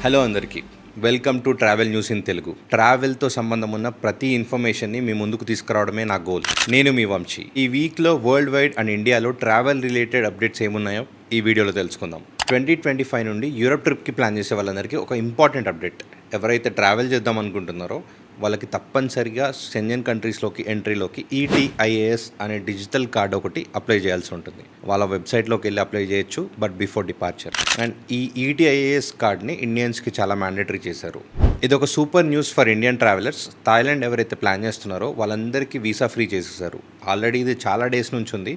Hello అందరికీ, welcome to travel news in Telugu. ట్రావెల్తో సంబంధం ఉన్న ప్రతి ఇన్ఫర్మేషన్ని మీ ముందుకు తీసుకురావడమే నా గోల్. నేను మీ వంశీ. ఈ వీక్లో వరల్డ్ వైడ్ అండ్ ఇండియాలో ట్రావెల్ రిలేటెడ్ అప్డేట్స్ ఏమున్నాయో ఈ వీడియోలో తెలుసుకుందాం. 2025 నుండి యూరప్ ట్రిప్కి ప్లాన్ చేసే వాళ్ళందరికీ ఒక ఇంపార్టెంట్ అప్డేట్. ఎవరైతే ట్రావెల్ చేద్దాం అనుకుంటున్నారో వాళ్ళకి తప్పనిసరిగా షెంజన్ కంట్రీస్లోకి ఎంట్రీలోకి ఈటీఐఏఎస్ అనే డిజిటల్ కార్డ్ ఒకటి అప్లై చేయాల్సి ఉంటుంది. వాళ్ళ వెబ్సైట్లోకి వెళ్ళి అప్లై చేయొచ్చు, బట్ బిఫోర్ డిపార్చర్. అండ్ ఈ ఈటీఐఏఎస్ కార్డ్ని ఇండియన్స్కి చాలా మ్యాండేటరీ చేశారు. ఇది ఒక super news for Indian travellers. Thailand ఎవరైతే ప్లాన్ చేస్తున్నారో వాళ్ళందరికీ వీసా ఫ్రీ చేసేసారు. ఆల్రెడీ ఇది చాలా డేస్ నుంచి ఉంది,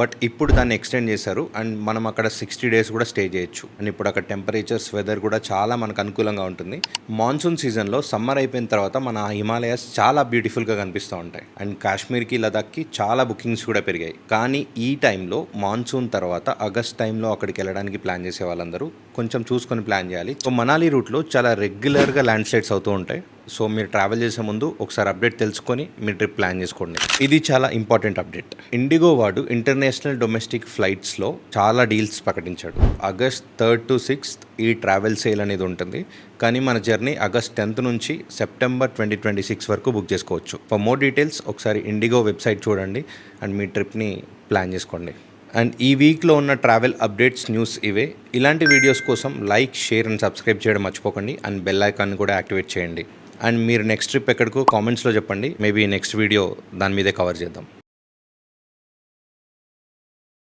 బట్ ఇప్పుడు దాన్ని ఎక్స్టెండ్ చేశారు. అండ్ మనం అక్కడ 60 days కూడా స్టే చేయొచ్చు. అండ్ ఇప్పుడు అక్కడ టెంపరేచర్స్, వెదర్ కూడా చాలా మనకు అనుకూలంగా ఉంటుంది. మాన్సూన్ సీజన్లో సమ్మర్ అయిపోయిన తర్వాత మన హిమాలయాస్ చాలా బ్యూటిఫుల్గా కనిపిస్తూ ఉంటాయి. అండ్ కాశ్మీర్కి, లదాఖ్కి చాలా బుకింగ్స్ కూడా పెరిగాయి. కానీ ఈ టైంలో మాన్సూన్ తర్వాత ఆగస్ట్ టైంలో అక్కడికి వెళ్ళడానికి ప్లాన్ చేసే వాళ్ళందరూ కొంచెం చూసుకొని ప్లాన్ చేయాలి. సో మనాలి రూట్లో చాలా రెగ్యులర్గా ల్యాండ్ స్లైడ్స్ అవుతూ ఉంటాయి. సో మీరు ట్రావెల్ చేసే ముందు ఒకసారి అప్డేట్ తెలుసుకొని మీ ట్రిప్ ప్లాన్ చేసుకోండి. ఇది చాలా ఇంపార్టెంట్ అప్డేట్. ఇండిగో వాడు ఇంటర్నేషనల్ డొమెస్టిక్ ఫ్లైట్స్లో చాలా డీల్స్ ప్రకటించాడు. ఆగస్ట్ 3rd to 6th ఈ ట్రావెల్ సేల్ అనేది ఉంటుంది. కానీ మన జర్నీ ఆగస్ట్ 10th నుంచి సెప్టెంబర్ 2026 వరకు బుక్ చేసుకోవచ్చు. ఫర్ మోర్ డీటెయిల్స్ ఒకసారి ఇండిగో వెబ్సైట్ చూడండి అండ్ మీ ట్రిప్ని ప్లాన్ చేసుకోండి. అండ్ ఈ వీక్లో ఉన్న ట్రావెల్ అప్డేట్స్, న్యూస్ ఇవే. ఇలాంటి వీడియోస్ కోసం లైక్, షేర్ అండ్ సబ్స్క్రైబ్ చేయడం మర్చిపోకండి. అండ్ బెల్ ఐకాన్ కూడా యాక్టివేట్ చేయండి. అండ్ మీరు నెక్స్ట్ ట్రిప్ ఎక్కడికో కామెంట్స్లో చెప్పండి. మేబీ నెక్స్ట్ వీడియో దాని మీదే కవర్ చేద్దాం.